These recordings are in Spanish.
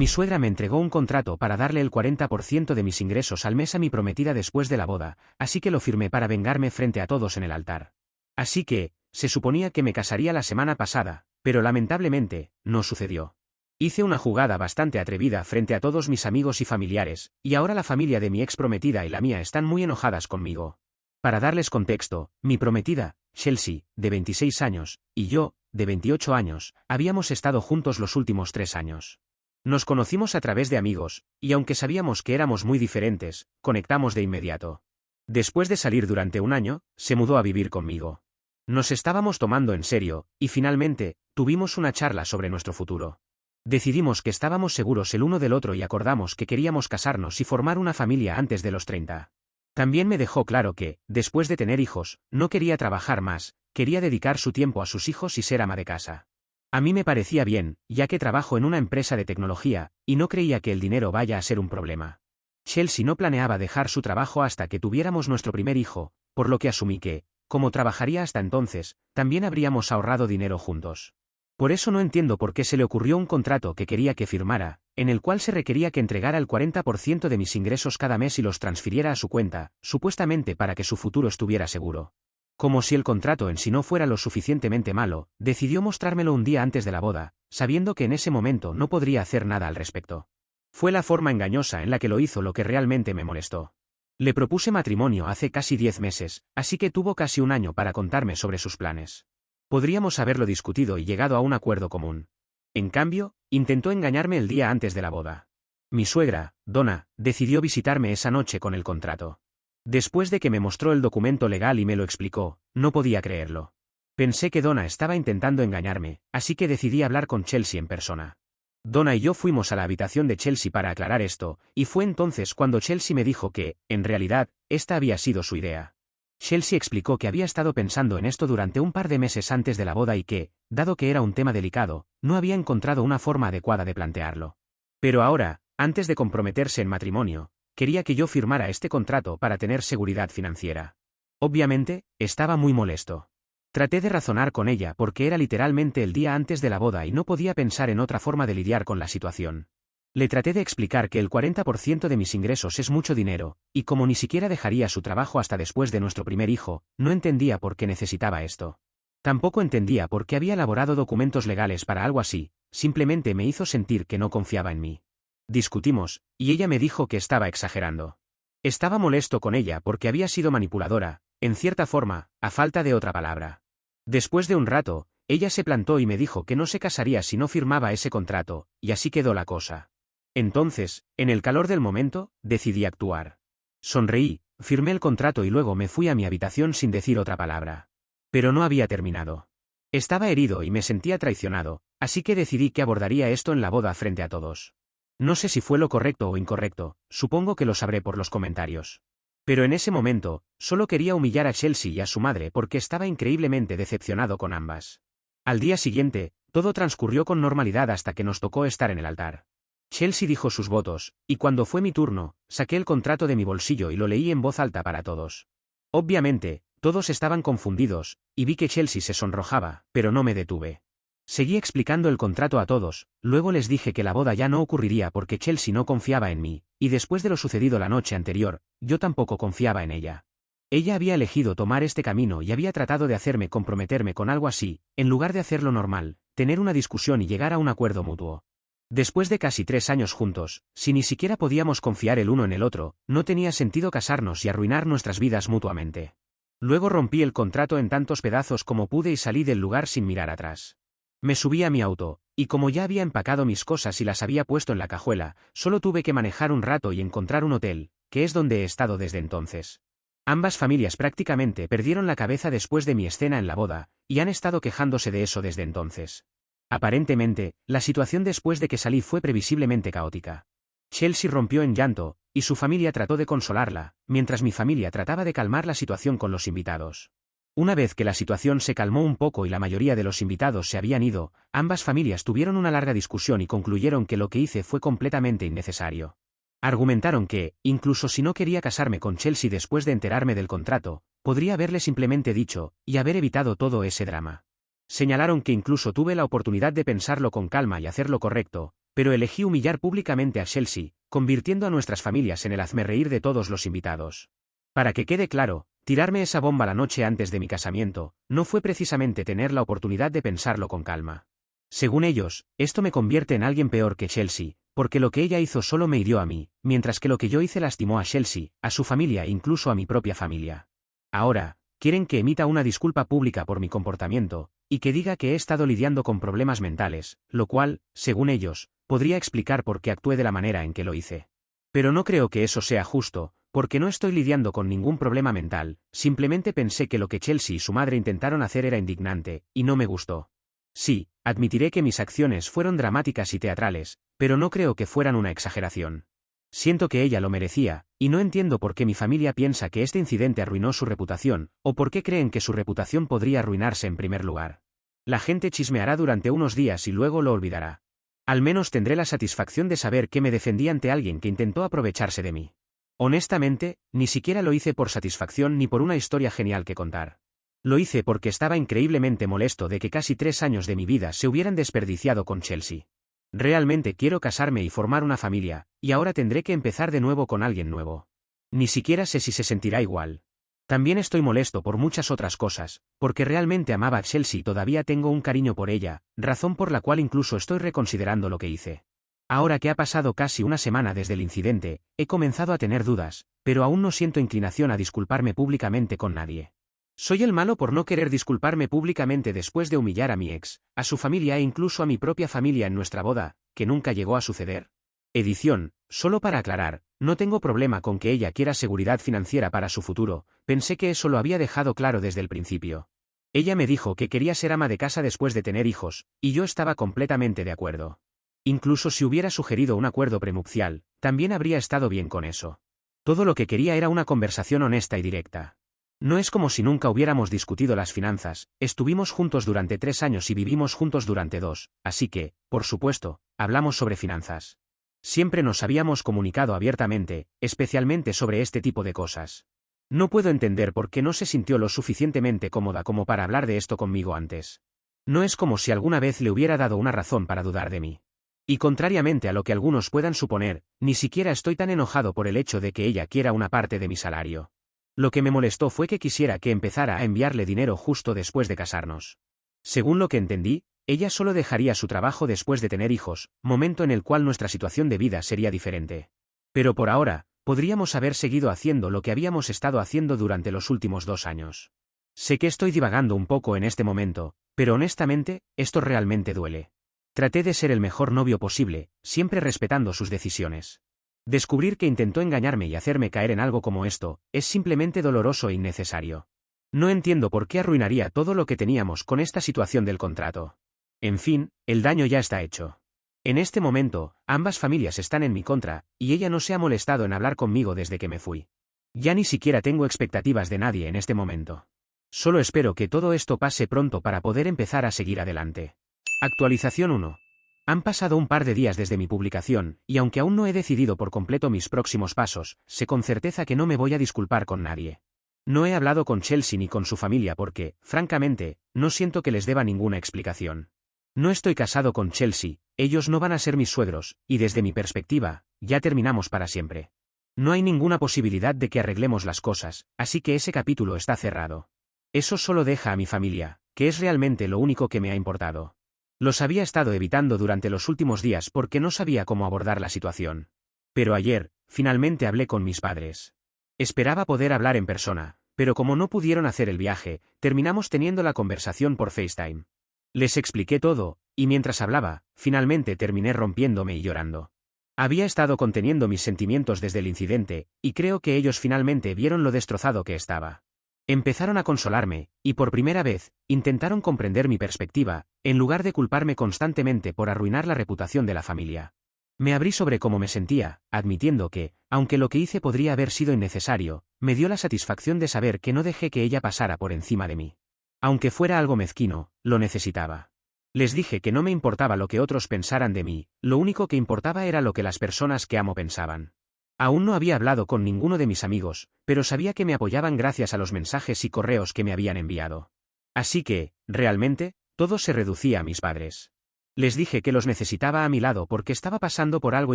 Mi suegra me entregó un contrato para darle el 40% de mis ingresos al mes a mi prometida después de la boda, así que lo firmé para vengarme frente a todos en el altar. Así que, se suponía que me casaría la semana pasada, pero lamentablemente, no sucedió. Hice una jugada bastante atrevida frente a todos mis amigos y familiares, y ahora la familia de mi ex prometida y la mía están muy enojadas conmigo. Para darles contexto, mi prometida, Chelsea, de 26 años, y yo, de 28 años, habíamos estado juntos los últimos 3 años. Nos conocimos a través de amigos, y aunque sabíamos que éramos muy diferentes, conectamos de inmediato. Después de salir durante un año, se mudó a vivir conmigo. Nos estábamos tomando en serio, y finalmente, tuvimos una charla sobre nuestro futuro. Decidimos que estábamos seguros el uno del otro y acordamos que queríamos casarnos y formar una familia antes de los 30. También me dejó claro que, después de tener hijos, no quería trabajar más, quería dedicar su tiempo a sus hijos y ser ama de casa. A mí me parecía bien, ya que trabajo en una empresa de tecnología, y no creía que el dinero vaya a ser un problema. Chelsea no planeaba dejar su trabajo hasta que tuviéramos nuestro primer hijo, por lo que asumí que, como trabajaría hasta entonces, también habríamos ahorrado dinero juntos. Por eso no entiendo por qué se le ocurrió un contrato que quería que firmara, en el cual se requería que entregara el 40% de mis ingresos cada mes y los transfiriera a su cuenta, supuestamente para que su futuro estuviera seguro. Como si el contrato en sí no fuera lo suficientemente malo, decidió mostrármelo un día antes de la boda, sabiendo que en ese momento no podría hacer nada al respecto. Fue la forma engañosa en la que lo hizo lo que realmente me molestó. Le propuse matrimonio hace casi 10 meses, así que tuvo casi un año para contarme sobre sus planes. Podríamos haberlo discutido y llegado a un acuerdo común. En cambio, intentó engañarme el día antes de la boda. Mi suegra, Donna, decidió visitarme esa noche con el contrato. Después de que me mostró el documento legal y me lo explicó, no podía creerlo. Pensé que Donna estaba intentando engañarme, así que decidí hablar con Chelsea en persona. Donna y yo fuimos a la habitación de Chelsea para aclarar esto, y fue entonces cuando Chelsea me dijo que, en realidad, esta había sido su idea. Chelsea explicó que había estado pensando en esto durante un par de meses antes de la boda y que, dado que era un tema delicado, no había encontrado una forma adecuada de plantearlo. Pero ahora, antes de comprometerse en matrimonio, quería que yo firmara este contrato para tener seguridad financiera. Obviamente, estaba muy molesto. Traté de razonar con ella porque era literalmente el día antes de la boda y no podía pensar en otra forma de lidiar con la situación. Le traté de explicar que el 40% de mis ingresos es mucho dinero, y como ni siquiera dejaría su trabajo hasta después de nuestro primer hijo, no entendía por qué necesitaba esto. Tampoco entendía por qué había elaborado documentos legales para algo así, simplemente me hizo sentir que no confiaba en mí. Discutimos, y ella me dijo que estaba exagerando. Estaba molesto con ella porque había sido manipuladora, en cierta forma, a falta de otra palabra. Después de un rato, ella se plantó y me dijo que no se casaría si no firmaba ese contrato, y así quedó la cosa. Entonces, en el calor del momento, decidí actuar. Sonreí, firmé el contrato y luego me fui a mi habitación sin decir otra palabra. Pero no había terminado. Estaba herido y me sentía traicionado, así que decidí que abordaría esto en la boda frente a todos. No sé si fue lo correcto o incorrecto, supongo que lo sabré por los comentarios. Pero en ese momento, solo quería humillar a Chelsea y a su madre porque estaba increíblemente decepcionado con ambas. Al día siguiente, todo transcurrió con normalidad hasta que nos tocó estar en el altar. Chelsea dijo sus votos, y cuando fue mi turno, saqué el contrato de mi bolsillo y lo leí en voz alta para todos. Obviamente, todos estaban confundidos, y vi que Chelsea se sonrojaba, pero no me detuve. Seguí explicando el contrato a todos, luego les dije que la boda ya no ocurriría porque Chelsea no confiaba en mí, y después de lo sucedido la noche anterior, yo tampoco confiaba en ella. Ella había elegido tomar este camino y había tratado de hacerme comprometerme con algo así, en lugar de hacerlo normal, tener una discusión y llegar a un acuerdo mutuo. Después de casi 3 años juntos, si ni siquiera podíamos confiar el uno en el otro, no tenía sentido casarnos y arruinar nuestras vidas mutuamente. Luego rompí el contrato en tantos pedazos como pude y salí del lugar sin mirar atrás. Me subí a mi auto, y como ya había empacado mis cosas y las había puesto en la cajuela, solo tuve que manejar un rato y encontrar un hotel, que es donde he estado desde entonces. Ambas familias prácticamente perdieron la cabeza después de mi escena en la boda, y han estado quejándose de eso desde entonces. Aparentemente, la situación después de que salí fue previsiblemente caótica. Chelsea rompió en llanto, y su familia trató de consolarla, mientras mi familia trataba de calmar la situación con los invitados. Una vez que la situación se calmó un poco y la mayoría de los invitados se habían ido, ambas familias tuvieron una larga discusión y concluyeron que lo que hice fue completamente innecesario. Argumentaron que, incluso si no quería casarme con Chelsea después de enterarme del contrato, podría haberle simplemente dicho, y haber evitado todo ese drama. Señalaron que incluso tuve la oportunidad de pensarlo con calma y hacer lo correcto, pero elegí humillar públicamente a Chelsea, convirtiendo a nuestras familias en el hazmerreír de todos los invitados. Para que quede claro, tirarme esa bomba la noche antes de mi casamiento, no fue precisamente tener la oportunidad de pensarlo con calma. Según ellos, esto me convierte en alguien peor que Chelsea, porque lo que ella hizo solo me hirió a mí, mientras que lo que yo hice lastimó a Chelsea, a su familia e incluso a mi propia familia. Ahora, quieren que emita una disculpa pública por mi comportamiento, y que diga que he estado lidiando con problemas mentales, lo cual, según ellos, podría explicar por qué actué de la manera en que lo hice. Pero no creo que eso sea justo, porque no estoy lidiando con ningún problema mental, simplemente pensé que lo que Chelsea y su madre intentaron hacer era indignante, y no me gustó. Sí, admitiré que mis acciones fueron dramáticas y teatrales, pero no creo que fueran una exageración. Siento que ella lo merecía, y no entiendo por qué mi familia piensa que este incidente arruinó su reputación, o por qué creen que su reputación podría arruinarse en primer lugar. La gente chismeará durante unos días y luego lo olvidará. Al menos tendré la satisfacción de saber que me defendí ante alguien que intentó aprovecharse de mí. Honestamente, ni siquiera lo hice por satisfacción ni por una historia genial que contar. Lo hice porque estaba increíblemente molesto de que casi 3 años de mi vida se hubieran desperdiciado con Chelsea. Realmente quiero casarme y formar una familia, y ahora tendré que empezar de nuevo con alguien nuevo. Ni siquiera sé si se sentirá igual. También estoy molesto por muchas otras cosas, porque realmente amaba a Chelsea y todavía tengo un cariño por ella, razón por la cual incluso estoy reconsiderando lo que hice. Ahora que ha pasado casi una semana desde el incidente, he comenzado a tener dudas, pero aún no siento inclinación a disculparme públicamente con nadie. Soy el malo por no querer disculparme públicamente después de humillar a mi ex, a su familia e incluso a mi propia familia en nuestra boda, que nunca llegó a suceder. Edición, solo para aclarar, no tengo problema con que ella quiera seguridad financiera para su futuro, pensé que eso lo había dejado claro desde el principio. Ella me dijo que quería ser ama de casa después de tener hijos, y yo estaba completamente de acuerdo. Incluso si hubiera sugerido un acuerdo prenupcial, también habría estado bien con eso. Todo lo que quería era una conversación honesta y directa. No es como si nunca hubiéramos discutido las finanzas, estuvimos juntos durante 3 años y vivimos juntos durante 2, así que, por supuesto, hablamos sobre finanzas. Siempre nos habíamos comunicado abiertamente, especialmente sobre este tipo de cosas. No puedo entender por qué no se sintió lo suficientemente cómoda como para hablar de esto conmigo antes. No es como si alguna vez le hubiera dado una razón para dudar de mí. Y contrariamente a lo que algunos puedan suponer, ni siquiera estoy tan enojado por el hecho de que ella quiera una parte de mi salario. Lo que me molestó fue que quisiera que empezara a enviarle dinero justo después de casarnos. Según lo que entendí, ella solo dejaría su trabajo después de tener hijos, momento en el cual nuestra situación de vida sería diferente. Pero por ahora, podríamos haber seguido haciendo lo que habíamos estado haciendo durante los últimos 2 años. Sé que estoy divagando un poco en este momento, pero honestamente, esto realmente duele. Traté de ser el mejor novio posible, siempre respetando sus decisiones. Descubrir que intentó engañarme y hacerme caer en algo como esto, es simplemente doloroso e innecesario. No entiendo por qué arruinaría todo lo que teníamos con esta situación del contrato. En fin, el daño ya está hecho. En este momento, ambas familias están en mi contra, y ella no se ha molestado en hablar conmigo desde que me fui. Ya ni siquiera tengo expectativas de nadie en este momento. Solo espero que todo esto pase pronto para poder empezar a seguir adelante. Actualización 1. Han pasado un par de días desde mi publicación, y aunque aún no he decidido por completo mis próximos pasos, sé con certeza que no me voy a disculpar con nadie. No he hablado con Chelsea ni con su familia porque, francamente, no siento que les deba ninguna explicación. No estoy casado con Chelsea, ellos no van a ser mis suegros, y desde mi perspectiva, ya terminamos para siempre. No hay ninguna posibilidad de que arreglemos las cosas, así que ese capítulo está cerrado. Eso solo deja a mi familia, que es realmente lo único que me ha importado. Los había estado evitando durante los últimos días porque no sabía cómo abordar la situación. Pero ayer, finalmente hablé con mis padres. Esperaba poder hablar en persona, pero como no pudieron hacer el viaje, terminamos teniendo la conversación por FaceTime. Les expliqué todo, y mientras hablaba, finalmente terminé rompiéndome y llorando. Había estado conteniendo mis sentimientos desde el incidente, y creo que ellos finalmente vieron lo destrozado que estaba. Empezaron a consolarme, y por primera vez, intentaron comprender mi perspectiva, en lugar de culparme constantemente por arruinar la reputación de la familia. Me abrí sobre cómo me sentía, admitiendo que, aunque lo que hice podría haber sido innecesario, me dio la satisfacción de saber que no dejé que ella pasara por encima de mí. Aunque fuera algo mezquino, lo necesitaba. Les dije que no me importaba lo que otros pensaran de mí, lo único que importaba era lo que las personas que amo pensaban. Aún no había hablado con ninguno de mis amigos, pero sabía que me apoyaban gracias a los mensajes y correos que me habían enviado. Así que, realmente, todo se reducía a mis padres. Les dije que los necesitaba a mi lado porque estaba pasando por algo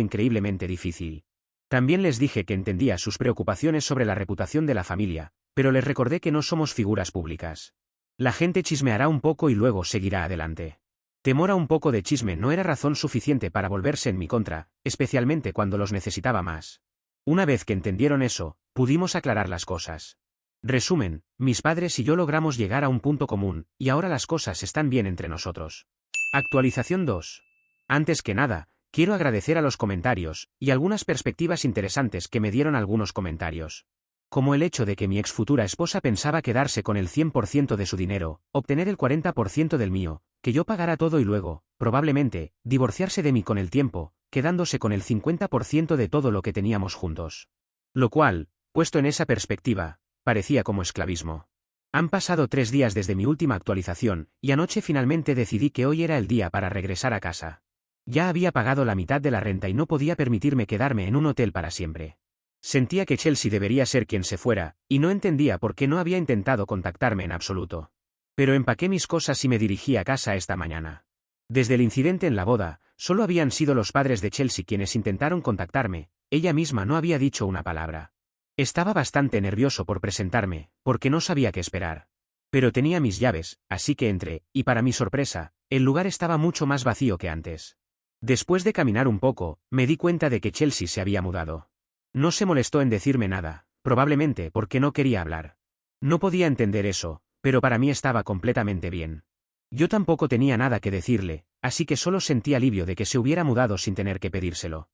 increíblemente difícil. También les dije que entendía sus preocupaciones sobre la reputación de la familia, pero les recordé que no somos figuras públicas. La gente chismeará un poco y luego seguirá adelante. Temor a un poco de chisme no era razón suficiente para volverse en mi contra, especialmente cuando los necesitaba más. Una vez que entendieron eso, pudimos aclarar las cosas. Resumen, mis padres y yo logramos llegar a un punto común, y ahora las cosas están bien entre nosotros. Actualización 2. Antes que nada, quiero agradecer a los comentarios, y algunas perspectivas interesantes que me dieron algunos comentarios. Como el hecho de que mi ex futura esposa pensaba quedarse con el 100% de su dinero, obtener el 40% del mío, que yo pagara todo y luego, probablemente, divorciarse de mí con el tiempo, quedándose con el 50% de todo lo que teníamos juntos. Lo cual, puesto en esa perspectiva, parecía como esclavismo. Han pasado 3 días desde mi última actualización, y anoche finalmente decidí que hoy era el día para regresar a casa. Ya había pagado la mitad de la renta y no podía permitirme quedarme en un hotel para siempre. Sentía que Chelsea debería ser quien se fuera, y no entendía por qué no había intentado contactarme en absoluto. Pero empaqué mis cosas y me dirigí a casa esta mañana. Desde el incidente en la boda, solo habían sido los padres de Chelsea quienes intentaron contactarme, ella misma no había dicho una palabra. Estaba bastante nervioso por presentarme, porque no sabía qué esperar. Pero tenía mis llaves, así que entré, y para mi sorpresa, el lugar estaba mucho más vacío que antes. Después de caminar un poco, me di cuenta de que Chelsea se había mudado. No se molestó en decirme nada, probablemente porque no quería hablar. No podía entender eso, pero para mí estaba completamente bien. Yo tampoco tenía nada que decirle, así que solo sentí alivio de que se hubiera mudado sin tener que pedírselo.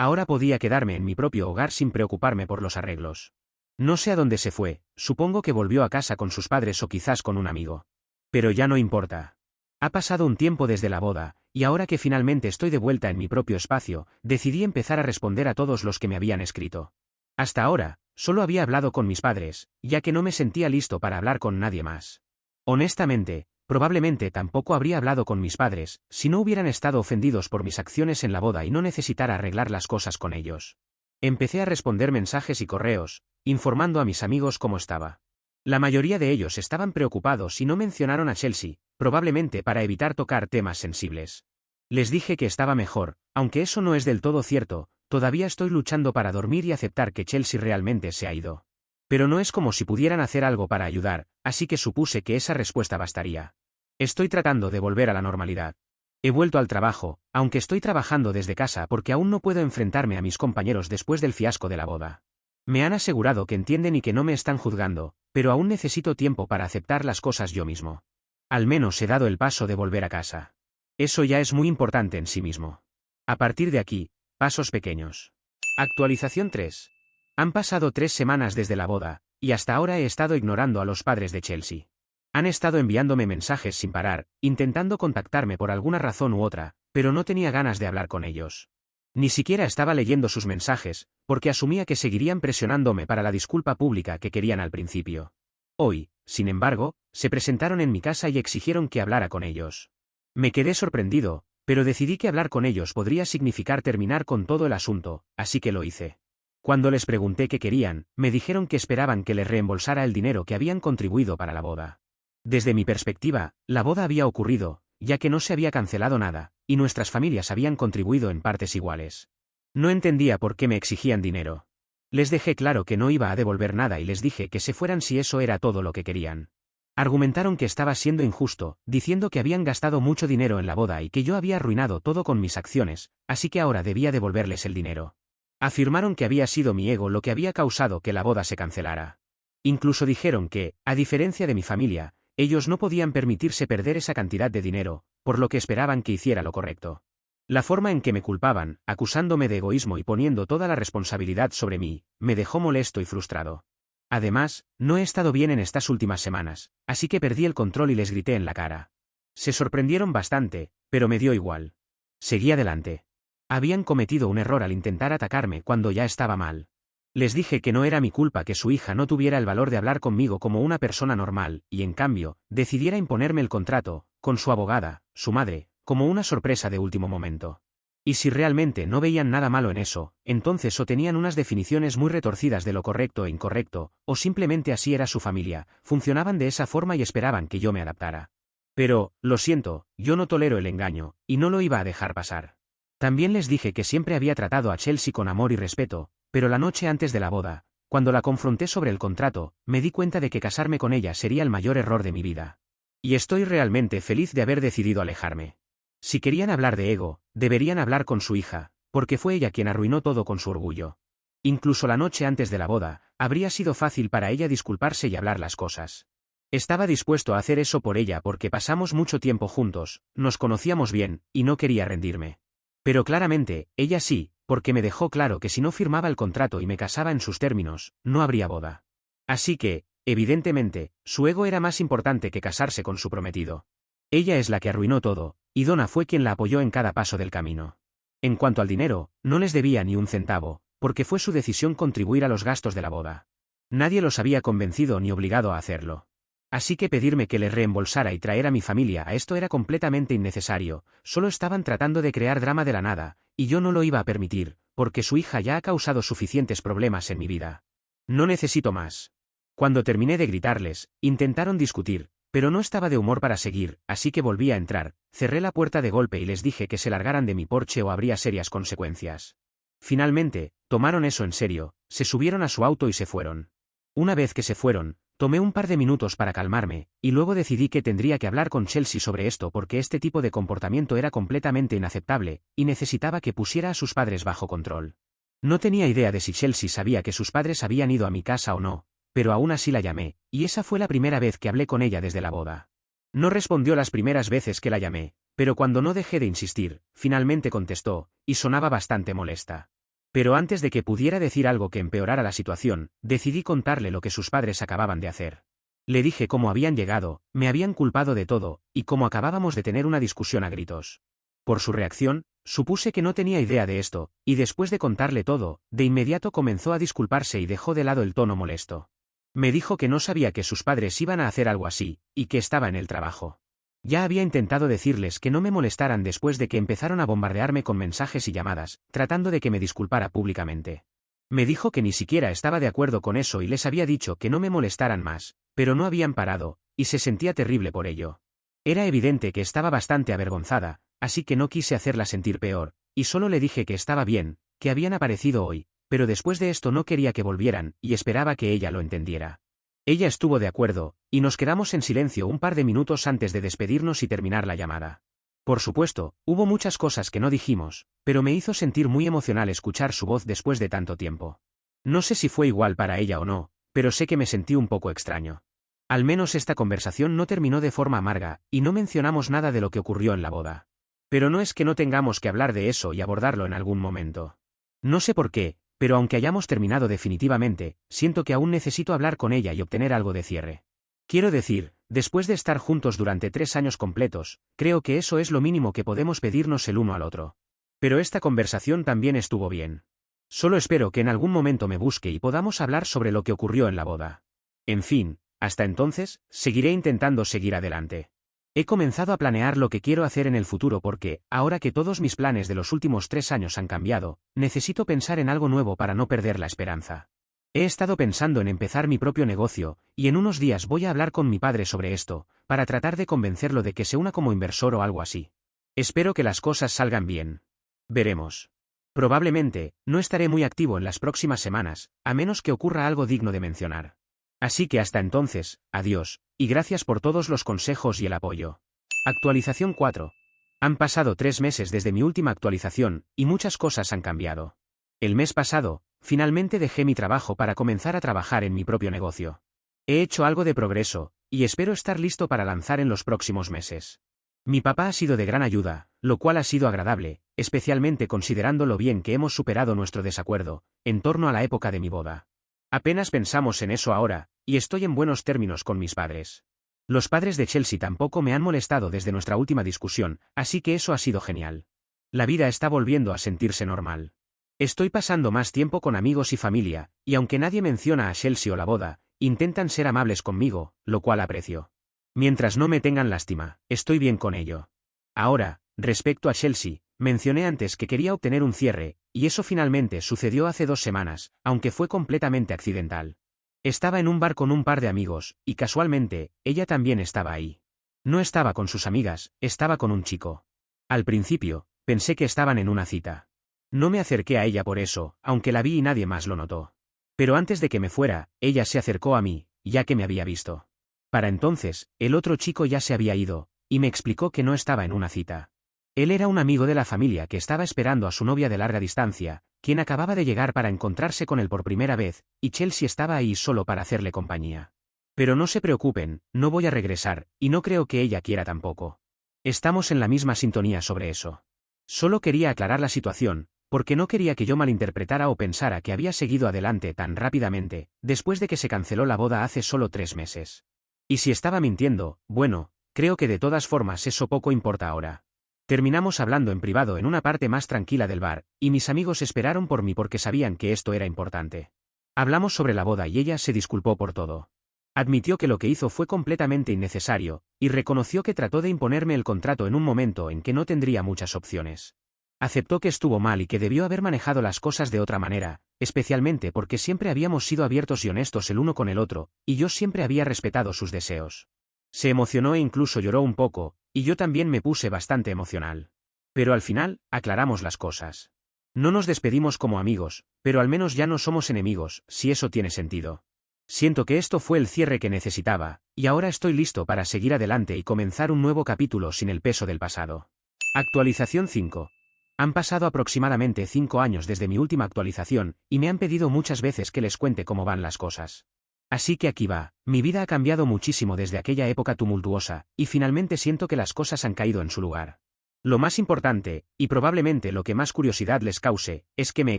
Ahora podía quedarme en mi propio hogar sin preocuparme por los arreglos. No sé a dónde se fue, supongo que volvió a casa con sus padres o quizás con un amigo. Pero ya no importa. Ha pasado un tiempo desde la boda, y ahora que finalmente estoy de vuelta en mi propio espacio, decidí empezar a responder a todos los que me habían escrito. Hasta ahora, solo había hablado con mis padres, ya que no me sentía listo para hablar con nadie más. Honestamente, probablemente tampoco habría hablado con mis padres, si no hubieran estado ofendidos por mis acciones en la boda y no necesitara arreglar las cosas con ellos. Empecé a responder mensajes y correos, informando a mis amigos cómo estaba. La mayoría de ellos estaban preocupados y no mencionaron a Chelsea, probablemente para evitar tocar temas sensibles. Les dije que estaba mejor, aunque eso no es del todo cierto, todavía estoy luchando para dormir y aceptar que Chelsea realmente se ha ido. Pero no es como si pudieran hacer algo para ayudar, así que supuse que esa respuesta bastaría. Estoy tratando de volver a la normalidad. He vuelto al trabajo, aunque estoy trabajando desde casa porque aún no puedo enfrentarme a mis compañeros después del fiasco de la boda. Me han asegurado que entienden y que no me están juzgando, pero aún necesito tiempo para aceptar las cosas yo mismo. Al menos he dado el paso de volver a casa. Eso ya es muy importante en sí mismo. A partir de aquí, pasos pequeños. Actualización 3. Han pasado 3 semanas desde la boda, y hasta ahora he estado ignorando a los padres de Chelsea. Han estado enviándome mensajes sin parar, intentando contactarme por alguna razón u otra, pero no tenía ganas de hablar con ellos. Ni siquiera estaba leyendo sus mensajes, porque asumía que seguirían presionándome para la disculpa pública que querían al principio. Hoy, sin embargo, se presentaron en mi casa y exigieron que hablara con ellos. Me quedé sorprendido, pero decidí que hablar con ellos podría significar terminar con todo el asunto, así que lo hice. Cuando les pregunté qué querían, me dijeron que esperaban que les reembolsara el dinero que habían contribuido para la boda. Desde mi perspectiva, la boda había ocurrido, ya que no se había cancelado nada, y nuestras familias habían contribuido en partes iguales. No entendía por qué me exigían dinero. Les dejé claro que no iba a devolver nada y les dije que se fueran si eso era todo lo que querían. Argumentaron que estaba siendo injusto, diciendo que habían gastado mucho dinero en la boda y que yo había arruinado todo con mis acciones, así que ahora debía devolverles el dinero. Afirmaron que había sido mi ego lo que había causado que la boda se cancelara. Incluso dijeron que, a diferencia de mi familia, ellos no podían permitirse perder esa cantidad de dinero, por lo que esperaban que hiciera lo correcto. La forma en que me culpaban, acusándome de egoísmo y poniendo toda la responsabilidad sobre mí, me dejó molesto y frustrado. Además, no he estado bien en estas últimas semanas, así que perdí el control y les grité en la cara. Se sorprendieron bastante, pero me dio igual. Seguí adelante. Habían cometido un error al intentar atacarme cuando ya estaba mal. Les dije que no era mi culpa que su hija no tuviera el valor de hablar conmigo como una persona normal, y en cambio, decidiera imponerme el contrato, con su abogada, su madre, como una sorpresa de último momento. Y si realmente no veían nada malo en eso, entonces o tenían unas definiciones muy retorcidas de lo correcto e incorrecto, o simplemente así era su familia, funcionaban de esa forma y esperaban que yo me adaptara. Pero, lo siento, yo no tolero el engaño, y no lo iba a dejar pasar. También les dije que siempre había tratado a Chelsea con amor y respeto, pero la noche antes de la boda, cuando la confronté sobre el contrato, me di cuenta de que casarme con ella sería el mayor error de mi vida. Y estoy realmente feliz de haber decidido alejarme. Si querían hablar de ego, deberían hablar con su hija, porque fue ella quien arruinó todo con su orgullo. Incluso la noche antes de la boda, habría sido fácil para ella disculparse y hablar las cosas. Estaba dispuesto a hacer eso por ella porque pasamos mucho tiempo juntos, nos conocíamos bien, y no quería rendirme. Pero claramente, ella sí, porque me dejó claro que si no firmaba el contrato y me casaba en sus términos, no habría boda. Así que, evidentemente, su ego era más importante que casarse con su prometido. Ella es la que arruinó todo, y Donna fue quien la apoyó en cada paso del camino. En cuanto al dinero, no les debía ni un centavo, porque fue su decisión contribuir a los gastos de la boda. Nadie los había convencido ni obligado a hacerlo. Así que pedirme que les reembolsara y traer a mi familia a esto era completamente innecesario, solo estaban tratando de crear drama de la nada, y yo no lo iba a permitir, porque su hija ya ha causado suficientes problemas en mi vida. No necesito más. Cuando terminé de gritarles, intentaron discutir, pero no estaba de humor para seguir, así que volví a entrar, cerré la puerta de golpe y les dije que se largaran de mi porche o habría serias consecuencias. Finalmente, tomaron eso en serio, se subieron a su auto y se fueron. Una vez que se fueron, tomé un par de minutos para calmarme, y luego decidí que tendría que hablar con Chelsea sobre esto porque este tipo de comportamiento era completamente inaceptable, y necesitaba que pusiera a sus padres bajo control. No tenía idea de si Chelsea sabía que sus padres habían ido a mi casa o no, pero aún así la llamé, y esa fue la primera vez que hablé con ella desde la boda. No respondió las primeras veces que la llamé, pero cuando no dejé de insistir, finalmente contestó, y sonaba bastante molesta. Pero antes de que pudiera decir algo que empeorara la situación, decidí contarle lo que sus padres acababan de hacer. Le dije cómo habían llegado, me habían culpado de todo, y cómo acabábamos de tener una discusión a gritos. Por su reacción, supuse que no tenía idea de esto, y después de contarle todo, de inmediato comenzó a disculparse y dejó de lado el tono molesto. Me dijo que no sabía que sus padres iban a hacer algo así, y que estaba en el trabajo. Ya había intentado decirles que no me molestaran después de que empezaron a bombardearme con mensajes y llamadas, tratando de que me disculpara públicamente. Me dijo que ni siquiera estaba de acuerdo con eso y les había dicho que no me molestaran más, pero no habían parado, y se sentía terrible por ello. Era evidente que estaba bastante avergonzada, así que no quise hacerla sentir peor, y solo le dije que estaba bien, que habían aparecido hoy, pero después de esto no quería que volvieran, y esperaba que ella lo entendiera. Ella estuvo de acuerdo, y nos quedamos en silencio un par de minutos antes de despedirnos y terminar la llamada. Por supuesto, hubo muchas cosas que no dijimos, pero me hizo sentir muy emocional escuchar su voz después de tanto tiempo. No sé si fue igual para ella o no, pero sé que me sentí un poco extraño. Al menos esta conversación no terminó de forma amarga, y no mencionamos nada de lo que ocurrió en la boda. Pero no es que no tengamos que hablar de eso y abordarlo en algún momento. No sé por qué, pero aunque hayamos terminado definitivamente, siento que aún necesito hablar con ella y obtener algo de cierre. Quiero decir, después de estar juntos durante 3 años completos, creo que eso es lo mínimo que podemos pedirnos el uno al otro. Pero esta conversación también estuvo bien. Solo espero que en algún momento me busque y podamos hablar sobre lo que ocurrió en la boda. En fin, hasta entonces, seguiré intentando seguir adelante. He comenzado a planear lo que quiero hacer en el futuro porque, ahora que todos mis planes de los últimos 3 años han cambiado, necesito pensar en algo nuevo para no perder la esperanza. He estado pensando en empezar mi propio negocio, y en unos días voy a hablar con mi padre sobre esto, para tratar de convencerlo de que se una como inversor o algo así. Espero que las cosas salgan bien. Veremos. Probablemente, no estaré muy activo en las próximas semanas, a menos que ocurra algo digno de mencionar. Así que hasta entonces, adiós, y gracias por todos los consejos y el apoyo. Actualización 4. Han pasado 3 meses desde mi última actualización, y muchas cosas han cambiado. El mes pasado, finalmente dejé mi trabajo para comenzar a trabajar en mi propio negocio. He hecho algo de progreso, y espero estar listo para lanzar en los próximos meses. Mi papá ha sido de gran ayuda, lo cual ha sido agradable, especialmente considerando lo bien que hemos superado nuestro desacuerdo, en torno a la época de mi boda. Apenas pensamos en eso ahora, y estoy en buenos términos con mis padres. Los padres de Chelsea tampoco me han molestado desde nuestra última discusión, así que eso ha sido genial. La vida está volviendo a sentirse normal. Estoy pasando más tiempo con amigos y familia, y aunque nadie menciona a Chelsea o la boda, intentan ser amables conmigo, lo cual aprecio. Mientras no me tengan lástima, estoy bien con ello. Ahora, respecto a Chelsea, mencioné antes que quería obtener un cierre, y eso finalmente sucedió hace 2 semanas, aunque fue completamente accidental. Estaba en un bar con un par de amigos, y casualmente, ella también estaba ahí. No estaba con sus amigas, estaba con un chico. Al principio, pensé que estaban en una cita. No me acerqué a ella por eso, aunque la vi y nadie más lo notó. Pero antes de que me fuera, ella se acercó a mí, ya que me había visto. Para entonces, el otro chico ya se había ido, y me explicó que no estaba en una cita. Él era un amigo de la familia que estaba esperando a su novia de larga distancia, quien acababa de llegar para encontrarse con él por primera vez, y Chelsea estaba ahí solo para hacerle compañía. Pero no se preocupen, no voy a regresar, y no creo que ella quiera tampoco. Estamos en la misma sintonía sobre eso. Solo quería aclarar la situación, porque no quería que yo malinterpretara o pensara que había seguido adelante tan rápidamente, después de que se canceló la boda hace solo 3 meses. Y si estaba mintiendo, bueno, creo que de todas formas eso poco importa ahora. Terminamos hablando en privado en una parte más tranquila del bar, y mis amigos esperaron por mí porque sabían que esto era importante. Hablamos sobre la boda y ella se disculpó por todo. Admitió que lo que hizo fue completamente innecesario, y reconoció que trató de imponerme el contrato en un momento en que no tendría muchas opciones. Aceptó que estuvo mal y que debió haber manejado las cosas de otra manera, especialmente porque siempre habíamos sido abiertos y honestos el uno con el otro, y yo siempre había respetado sus deseos. Se emocionó e incluso lloró un poco, y yo también me puse bastante emocional. Pero al final, aclaramos las cosas. No nos despedimos como amigos, pero al menos ya no somos enemigos, si eso tiene sentido. Siento que esto fue el cierre que necesitaba, y ahora estoy listo para seguir adelante y comenzar un nuevo capítulo sin el peso del pasado. Actualización 5. Han pasado aproximadamente 5 años desde mi última actualización, y me han pedido muchas veces que les cuente cómo van las cosas. Así que aquí va, mi vida ha cambiado muchísimo desde aquella época tumultuosa, y finalmente siento que las cosas han caído en su lugar. Lo más importante, y probablemente lo que más curiosidad les cause, es que me he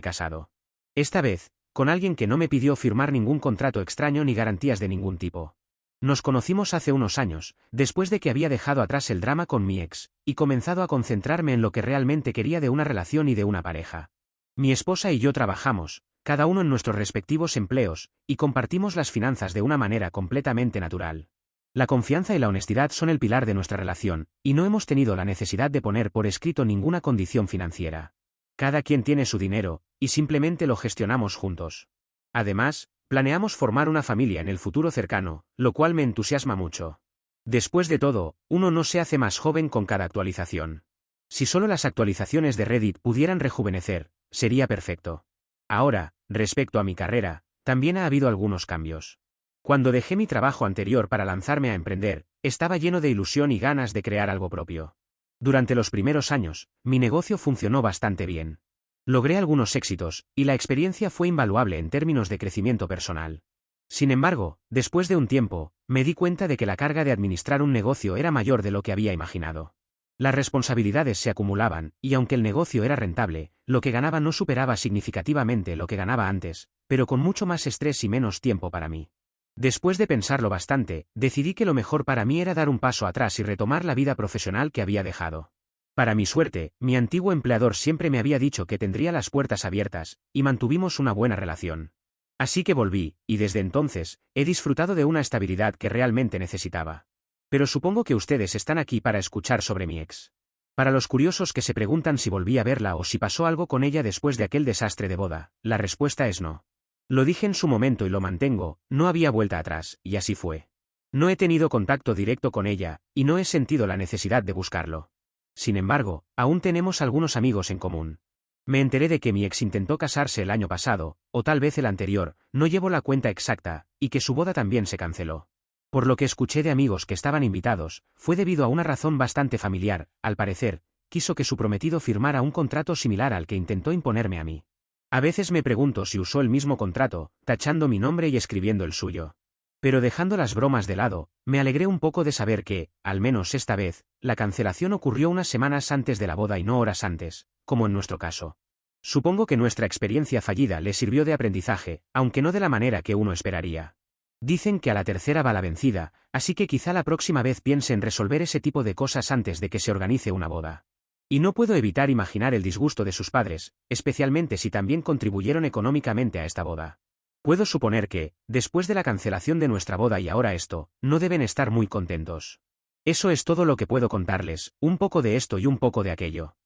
casado. Esta vez, con alguien que no me pidió firmar ningún contrato extraño ni garantías de ningún tipo. Nos conocimos hace unos años, después de que había dejado atrás el drama con mi ex, y comenzado a concentrarme en lo que realmente quería de una relación y de una pareja. Mi esposa y yo trabajamos, cada uno en nuestros respectivos empleos, y compartimos las finanzas de una manera completamente natural. La confianza y la honestidad son el pilar de nuestra relación, y no hemos tenido la necesidad de poner por escrito ninguna condición financiera. Cada quien tiene su dinero, y simplemente lo gestionamos juntos. Además, planeamos formar una familia en el futuro cercano, lo cual me entusiasma mucho. Después de todo, uno no se hace más joven con cada actualización. Si solo las actualizaciones de Reddit pudieran rejuvenecer, sería perfecto. Ahora, respecto a mi carrera, también ha habido algunos cambios. Cuando dejé mi trabajo anterior para lanzarme a emprender, estaba lleno de ilusión y ganas de crear algo propio. Durante los primeros años, mi negocio funcionó bastante bien. Logré algunos éxitos, y la experiencia fue invaluable en términos de crecimiento personal. Sin embargo, después de un tiempo, me di cuenta de que la carga de administrar un negocio era mayor de lo que había imaginado. Las responsabilidades se acumulaban, y aunque el negocio era rentable, lo que ganaba no superaba significativamente lo que ganaba antes, pero con mucho más estrés y menos tiempo para mí. Después de pensarlo bastante, decidí que lo mejor para mí era dar un paso atrás y retomar la vida profesional que había dejado. Para mi suerte, mi antiguo empleador siempre me había dicho que tendría las puertas abiertas, y mantuvimos una buena relación. Así que volví, y desde entonces, he disfrutado de una estabilidad que realmente necesitaba. Pero supongo que ustedes están aquí para escuchar sobre mi ex. Para los curiosos que se preguntan si volví a verla o si pasó algo con ella después de aquel desastre de boda, la respuesta es no. Lo dije en su momento y lo mantengo, no había vuelta atrás, y así fue. No he tenido contacto directo con ella, y no he sentido la necesidad de buscarlo. Sin embargo, aún tenemos algunos amigos en común. Me enteré de que mi ex intentó casarse el año pasado, o tal vez el anterior, no llevo la cuenta exacta, y que su boda también se canceló. Por lo que escuché de amigos que estaban invitados, fue debido a una razón bastante familiar, al parecer, quiso que su prometido firmara un contrato similar al que intentó imponerme a mí. A veces me pregunto si usó el mismo contrato, tachando mi nombre y escribiendo el suyo. Pero dejando las bromas de lado, me alegré un poco de saber que, al menos esta vez, la cancelación ocurrió unas semanas antes de la boda y no horas antes, como en nuestro caso. Supongo que nuestra experiencia fallida le sirvió de aprendizaje, aunque no de la manera que uno esperaría. Dicen que a la tercera va la vencida, así que quizá la próxima vez piense en resolver ese tipo de cosas antes de que se organice una boda. Y no puedo evitar imaginar el disgusto de sus padres, especialmente si también contribuyeron económicamente a esta boda. Puedo suponer que, después de la cancelación de nuestra boda y ahora esto, no deben estar muy contentos. Eso es todo lo que puedo contarles, un poco de esto y un poco de aquello.